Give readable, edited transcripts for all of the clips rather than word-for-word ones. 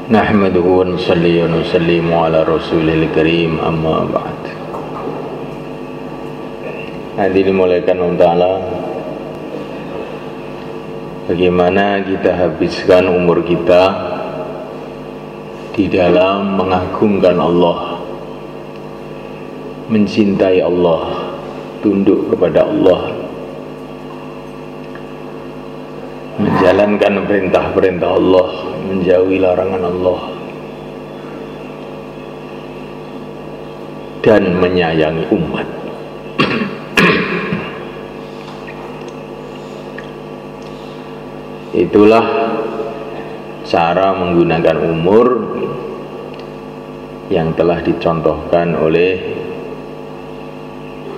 Nahmaduhu wa nusalli wa nusallimu ala rasulil karim, amma ba'd. Nanti dimulaikan Allah Ta'ala, bagaimana kita habiskan umur kita di dalam mengagungkan Allah, mencintai Allah, tunduk kepada Allah, menjalankan perintah-perintah Allah, menjauhi larangan Allah, dan menyayangi umat. Itulah cara menggunakan umur yang telah dicontohkan oleh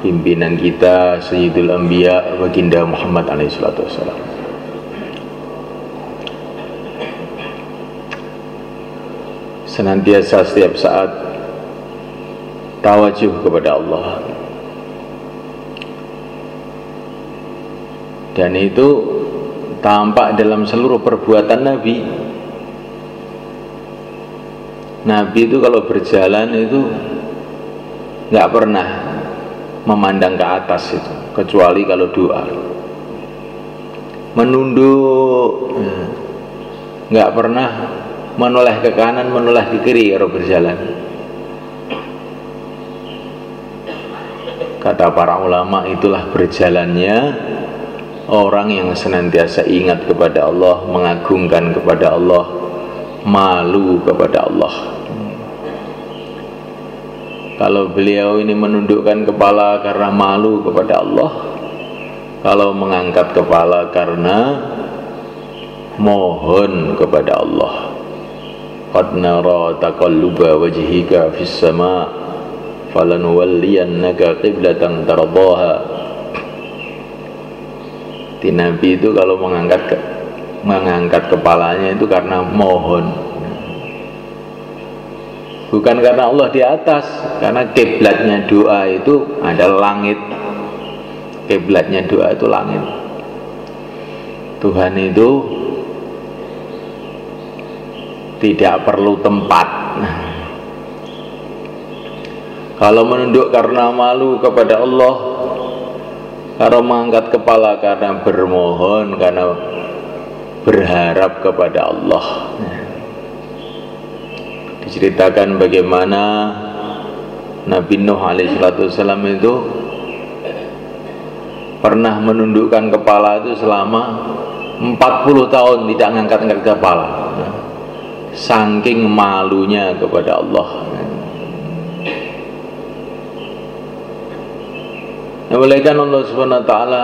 pimpinan kita Sayyidul Anbiya Baginda Muhammad alaihissalam. Senantiasa setiap saat tawajuh kepada Allah, dan itu tampak dalam seluruh perbuatan Nabi. Nabi itu kalau berjalan itu nggak pernah memandang ke atas itu, kecuali kalau doa. Menunduk, nggak pernah menoleh ke kanan, menoleh ke kiri kalau berjalan. Kata para ulama, itulah berjalannya orang yang senantiasa ingat kepada Allah, mengagungkan kepada Allah, malu kepada Allah. Kalau beliau ini menundukkan kepala karena malu kepada Allah, kalau mengangkat kepala karena mohon kepada Allah. Qad nara taqalluba wajhika fis sama' falanuwalliyannaka qiblatan tardaha. Di Nabi itu kalau mengangkat kepalanya itu karena mohon, bukan karena Allah di atas, karena kiblatnya doa itu adalah langit. Kiblatnya doa itu langit. Tuhan itu tidak perlu tempat. Kalau menunduk karena malu kepada Allah, kalau mengangkat kepala karena bermohon, karena berharap kepada Allah. Diceritakan bagaimana Nabi Nuh alaihissalam itu pernah menundukkan kepala itu selama 40 tahun tidak mengangkat kepala, saking malunya kepada Allah. Melainkan Allah Subhanahu wa taala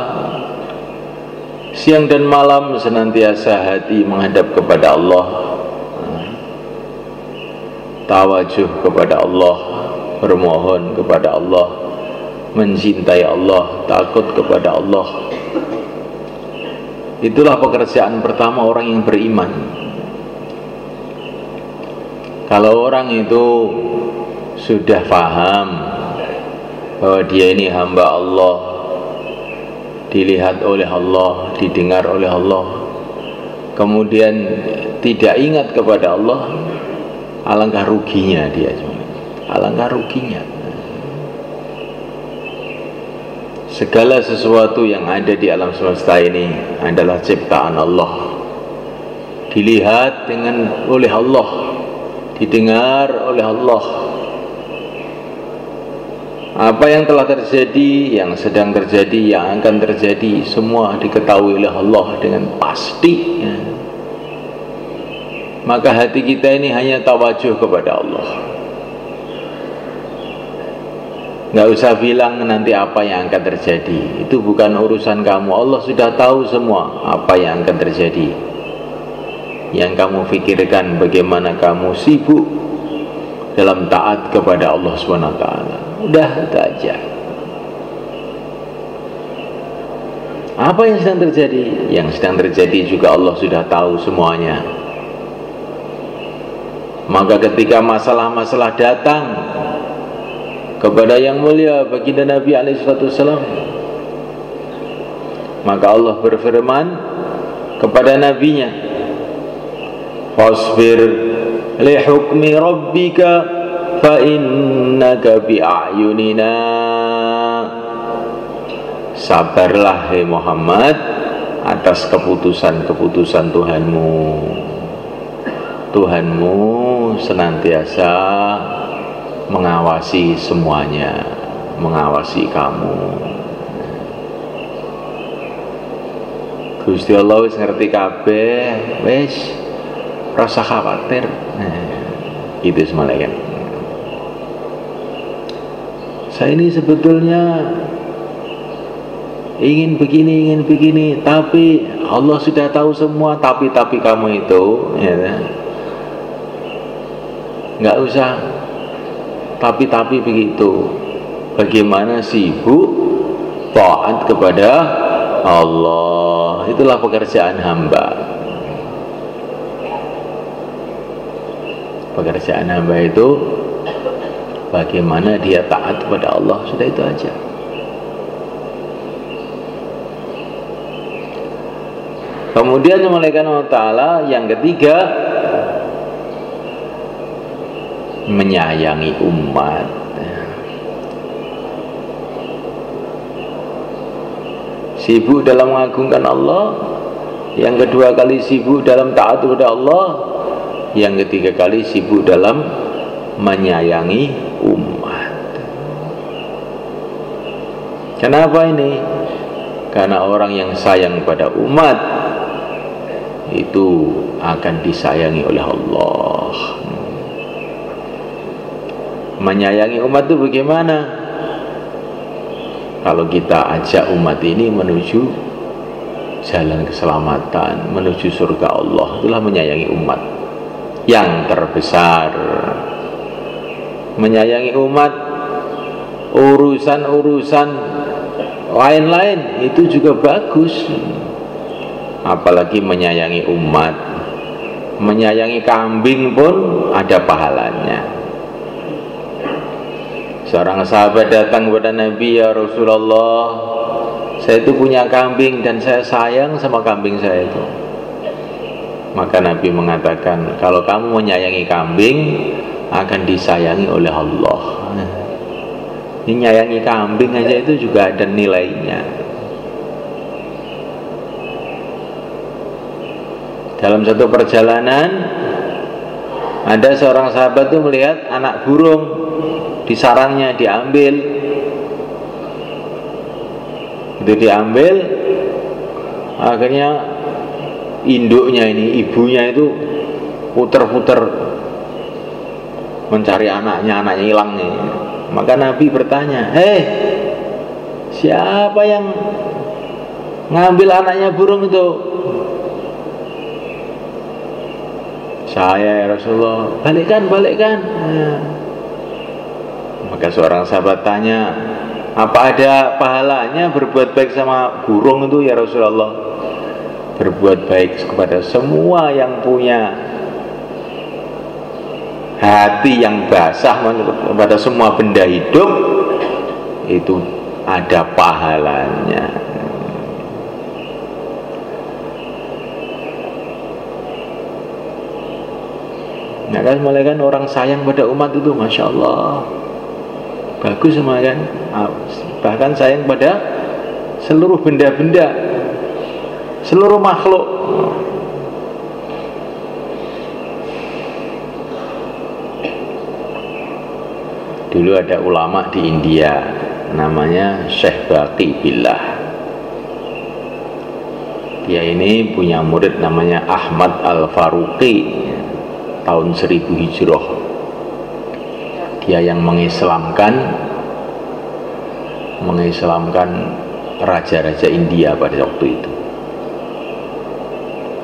siang dan malam senantiasa hati menghadap kepada Allah, tawajuh kepada Allah, bermohon kepada Allah, mencintai Allah, takut kepada Allah. Itulah pekerjaan pertama orang yang beriman. Kalau orang itu sudah paham bahwa dia ini hamba Allah, dilihat oleh Allah, didengar oleh Allah, kemudian tidak ingat kepada Allah, alangkah ruginya dia, alangkah ruginya. Segala sesuatu yang ada di alam semesta ini adalah ciptaan Allah, dilihat oleh Allah, didengar oleh Allah. Apa yang telah terjadi, yang sedang terjadi, yang akan terjadi, semua diketahui oleh Allah dengan pasti. Maka hati kita ini hanya tawajuh kepada Allah. Nggak usah bilang nanti apa yang akan terjadi, itu bukan urusan kamu. Allah sudah tahu semua apa yang akan terjadi. Yang kamu pikirkan bagaimana kamu sibuk dalam taat kepada Allah SWT. Udah, itu aja. Apa yang sedang terjadi? Yang sedang terjadi juga Allah sudah tahu semuanya. Maka ketika masalah-masalah datang kepada yang mulia baginda Nabi alaihissalam, maka Allah berfirman kepada nabinya, "Fasbir li hukmi rabbika fa innaka bi a'yunina. Sabarlah hai Muhammad atas keputusan-keputusan Tuhanmu. Tuhanmu senantiasa mengawasi semuanya, mengawasi kamu. Gusti Allah wis ngerti kabeh, wis rasa khawatir. Itu malaikat. Saya ini sebetulnya ingin begini, tapi Allah sudah tahu semua. Tapi kamu itu, ya, nggak usah tapi begitu. Bagaimana sibuk taat kepada Allah, itulah pekerjaan hamba. Pekerjaan hamba itu bagaimana dia taat kepada Allah, sudah itu aja. Kemudian malaikat Allah Ta'ala yang ketiga, menyayangi umat. Sibuk dalam mengagungkan Allah. Yang kedua kali sibuk dalam taat kepada Allah. Yang ketiga kali sibuk dalam menyayangi umat. Kenapa ini? Karena orang yang sayang pada umat itu akan disayangi oleh Allah. Menyayangi umat itu bagaimana? Kalau kita ajak umat ini menuju jalan keselamatan, menuju surga Allah, itulah menyayangi umat yang terbesar. Menyayangi umat, urusan-urusan lain-lain itu juga bagus. Apalagi menyayangi umat. Menyayangi kambing pun ada pahalanya. Seorang sahabat datang kepada Nabi, ya Rasulullah, saya itu punya kambing dan saya sayang sama kambing saya itu. Maka Nabi mengatakan, kalau kamu menyayangi kambing akan disayangi oleh Allah. Ini nyayangi kambing aja itu juga ada nilainya. Dalam satu perjalanan, ada seorang sahabat itu melihat anak burung di sarangnya, diambil. Itu diambil, akhirnya induknya ini, ibunya itu puter-puter mencari anaknya hilang nih. Maka Nabi bertanya, siapa yang ngambil anaknya burung itu? Saya, ya Rasulullah. Balikkan. Maka seorang sahabat tanya, apa ada pahalanya berbuat baik sama burung itu ya Rasulullah? Berbuat baik kepada semua yang punya hati yang basah, kepada semua benda hidup, itu ada pahalanya. Nah kan malaikat orang sayang pada umat itu, Masya Allah, bagus sama kan. Bahkan sayang pada seluruh benda-benda, seluruh makhluk. Dulu ada ulama di India namanya Syekh Baqi Billah. Dia ini punya murid namanya Ahmad Al-Faruqi, tahun 1000 Hijrah. Dia yang mengislamkan raja-raja India pada waktu itu.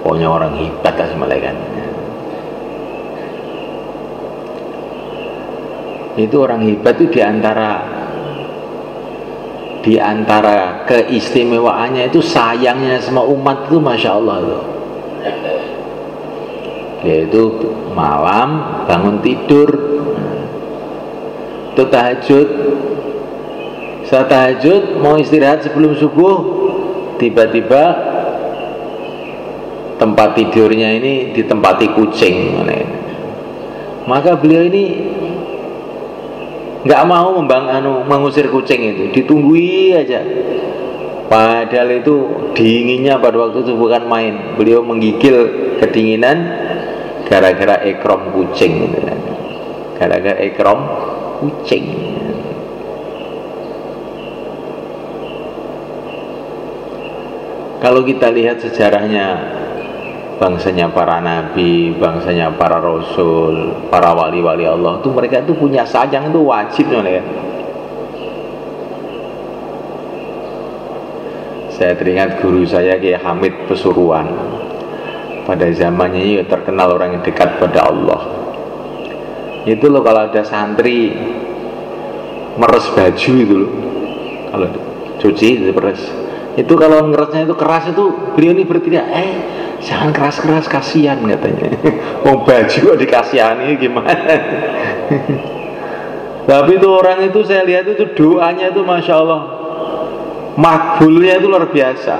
Pokoknya orang hebat lah malaikat. Itu orang hebat itu di antara keistimewaannya itu sayangnya sama umat itu, Masya Allah itu. Yaitu malam bangun tidur itu tahajud. Saat tahajud mau istirahat sebelum subuh, tiba-tiba tempat tidurnya ini ditempati kucing. Maka beliau ini nggak mau mengusir kucing itu, ditunggui aja. Padahal itu dinginnya pada waktu itu bukan main. Beliau menggigil kedinginan gara-gara ekrom kucing, gara-gara ekrom kucing. Kalau kita lihat sejarahnya, bangsanya para nabi, bangsanya para rasul, para wali-wali Allah itu, mereka itu punya sayang itu wajib ya. Saya teringat guru saya Kiai Hamid Pesuruan. Pada zamannya ini terkenal orang yang dekat pada Allah. Itu loh, kalau ada santri meres baju itu loh, kalau cuci itu meres, itu kalau ngeresnya itu keras, itu beliau ini berteriak, jangan keras-keras, kasihan katanya. Mau baju kok dikasihani gimana? Tapi itu orang itu saya lihat itu doanya itu Masya Allah, makbulnya itu luar biasa.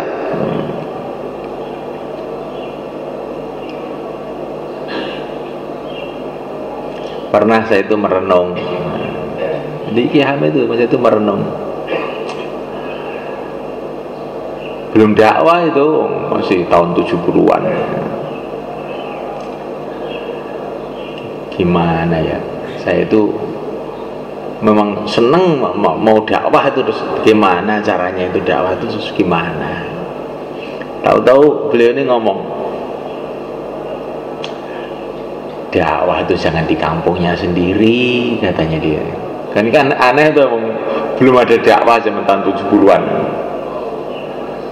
Pernah saya itu merenung di Kiai Hamid itu, saya itu merenung. Belum dakwah itu, masih tahun 70-an. Gimana ya, saya itu memang seneng mau dakwah itu, terus gimana caranya itu dakwah itu, terus gimana. Tahu-tahu beliau ini ngomong, dakwah itu jangan di kampungnya sendiri, katanya dia. Kan aneh tuh, belum ada dakwah zaman tahun 70-an.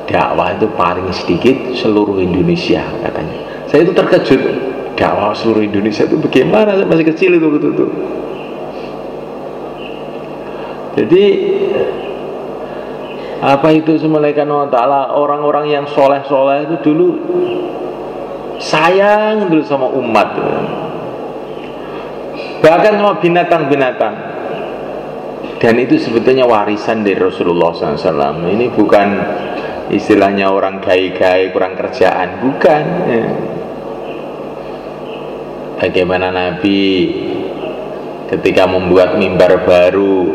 Dakwah itu paling sedikit seluruh Indonesia, katanya. Saya itu terkejut, dakwah seluruh Indonesia itu bagaimana, saya masih kecil itu. Jadi apa itu semulaikan Allah Ta'ala, orang-orang yang soleh-soleh itu dulu sayang dulu sama umat, bahkan sama binatang-binatang. Dan itu sebetulnya warisan dari Rasulullah SAW. Ini bukan istilahnya orang gai-gai kurang kerjaan, bukan. Bagaimana Nabi ketika membuat mimbar baru,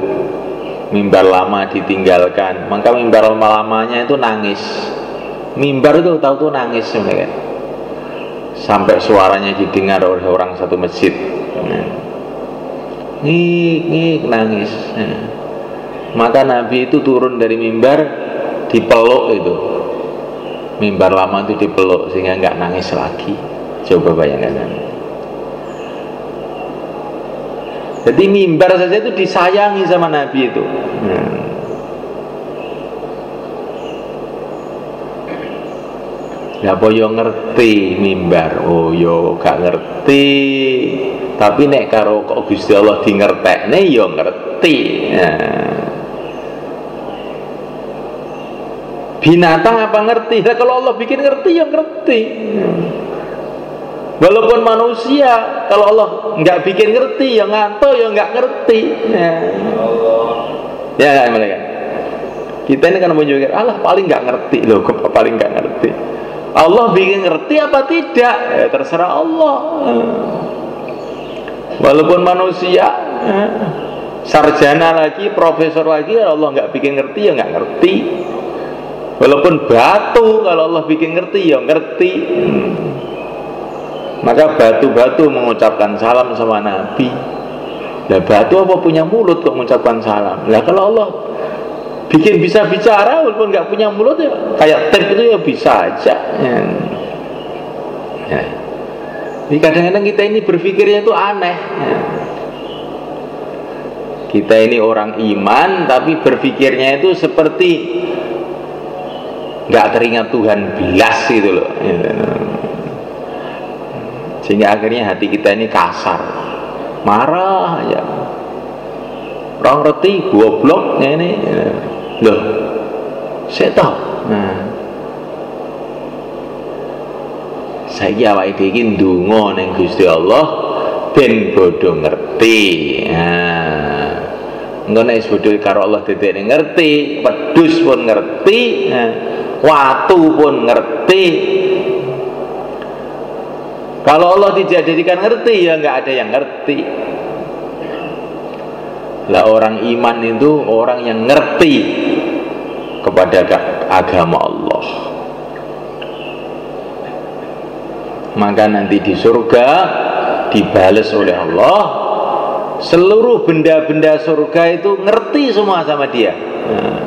mimbar lama ditinggalkan, maka mimbar lamanya itu nangis. Mimbar itu tahu tuh nangis sebenarnya, sampai suaranya didengar oleh orang satu masjid. Ngik nangis. Maka Nabi itu turun dari mimbar, dipeluk itu, mimbar lama itu dipeluk sehingga nggak nangis lagi. Coba bayangkan. Jadi mimbar saja itu disayangi sama Nabi itu. Ya apa yo ngerti mimbar, oh yo gak ngerti. Tapi nek karo kok Gusti Allah di ngertekne yo ngerti. Binatang apa ngerti? Nah, kalau Allah bikin ngerti ya ngerti. Walaupun manusia, kalau Allah nggak bikin ngerti ya ngantuk ya nggak ngerti. Ya nggak mereka. Kita ini kan menunjukkan Allah paling nggak ngerti loh, paling nggak ngerti. Allah bikin ngerti apa tidak? Ya, terserah Allah. Walaupun manusia, sarjana lagi, profesor lagi, Allah nggak bikin ngerti ya nggak ngerti. Walaupun batu, kalau Allah bikin ngerti ya ngerti. Maka batu-batu mengucapkan salam sama Nabi. Lah batu apa punya mulut kok mengucapkan salam? Lah kalau Allah bikin bisa bicara walaupun nggak punya mulut ya kayak tep itu ya bisa aja. Ya. Jadi kadang-kadang kita ini berpikirnya itu aneh. Kita ini orang iman tapi berpikirnya itu seperti nggak teringat Tuhan belas gitu loh. Sehingga akhirnya hati kita ini kasar, marah ya. Orang ngerti gobloknya ini loh, saya tahu. Saiki awake dhewe iki ndonga ning Gusti Allah ben bodho ngerti. Engko nek bodho karo Allah dedekne ngerti, wedhus pun ngerti, watu pun ngerti. Kalau Allah tidak jadikan ngerti, ya nggak ada yang ngerti. Lah orang iman itu orang yang ngerti kepada agama Allah. Maka nanti di surga dibales oleh Allah, seluruh benda-benda surga itu ngerti semua sama dia. Nah,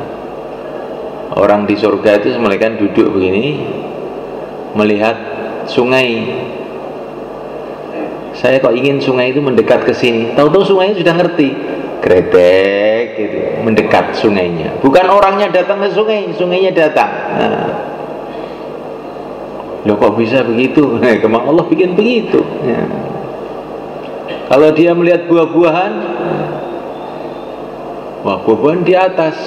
orang di surga itu mereka duduk begini melihat sungai. Saya kok ingin sungai itu mendekat ke sini, tahu-tahu sungainya sudah ngerti, gretek gitu, mendekat sungainya. Bukan orangnya datang ke sungai, sungainya datang. Nah, loh kok bisa begitu? Nah, memang Allah bikin begitu. Ya. Kalau dia melihat buah-buahan, wah buah-buahan di atas,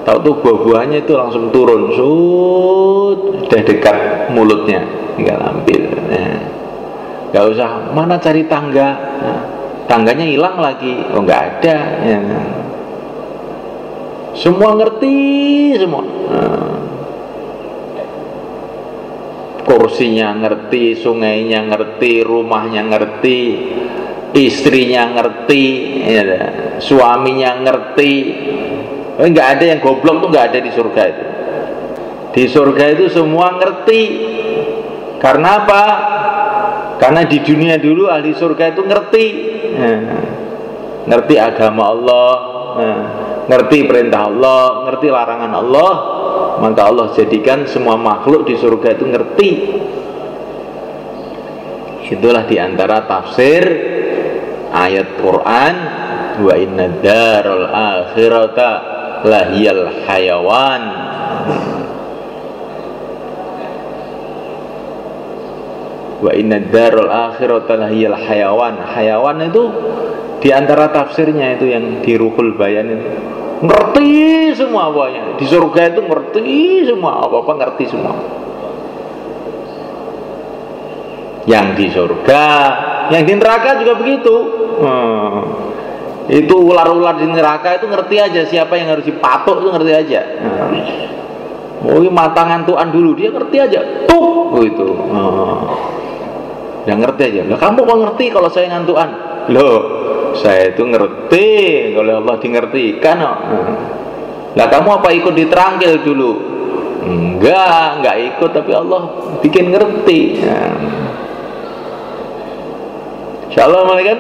tahu-tahu buah-buahannya itu langsung turun, sudah dekat mulutnya, tinggal ambil. Nah, gak usah mana cari tangga, nah, tangganya hilang lagi, oh nggak ada. Ya. Semua ngerti semua. Nah, kursinya ngerti, sungainya ngerti, rumahnya ngerti, istrinya ngerti, ya, suaminya ngerti. Nggak ada yang goblok tuh, nggak ada di surga itu. Di surga itu semua ngerti. Karena apa? Karena di dunia dulu ahli surga itu ngerti, ngerti agama Allah, ngerti perintah Allah, ngerti larangan Allah. Maka Allah jadikan semua makhluk di surga itu ngerti. Itulah diantara tafsir ayat Quran, wa inna daral akhirata lahiyal hayawan. Wa inna daral akhirata lahiyal hayawan. Hayawan itu diantara tafsirnya itu yang di Ruhul Bayan itu, ngerti semua apanya. Di surga itu ngerti semua, apa-apa ngerti semua. Yang di surga, yang di neraka juga begitu. Itu ular-ular di neraka itu ngerti aja siapa yang harus dipatok, itu ngerti aja. Oh, mata ngantuan dulu dia ngerti aja. Tuh, itu. Yang ngerti aja. Lah kamu kok ngerti kalau saya ngantuan? Loh, saya itu ngerti kalau Allah dingertikan. Lah kamu apa ikut diterangkil dulu? Enggak ikut, tapi Allah bikin ngerti. Insyaallah, kan?